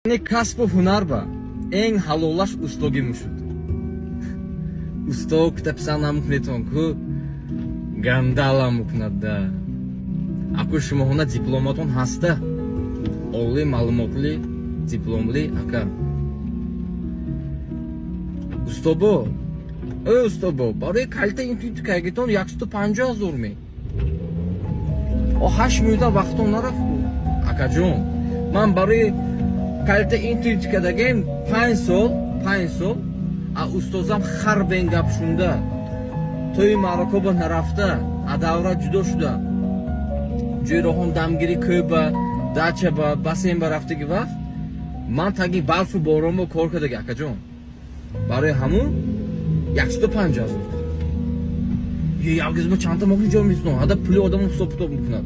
یعنی کسب و هنر با این حلالش استاگی میشد. استاگ تپسان نمیکنیتون که گندالا میکنده. اکو شما هنر دیپلماتون هسته. اولی معلوماتی دیپلملی اکا. استابو استابو برای کالته اینتویت کردن 150,000 می. آخرش میوده وقتون نرفت. اکا جون من برای کالته اینتویت کردم 5 سال استادم خربن گپ شونده. توی مراکب نرفته. اداورا جدا شده. جیروهم دمگیری کوبه داچه با باسیم برفته که وقت من تاگی برف و بارون با کار کرده اکا جون. برای همون 150,000. یه یاگیز با چند تا موقعی جا میزنم. هدا پولی آدم رو صبح میکنم.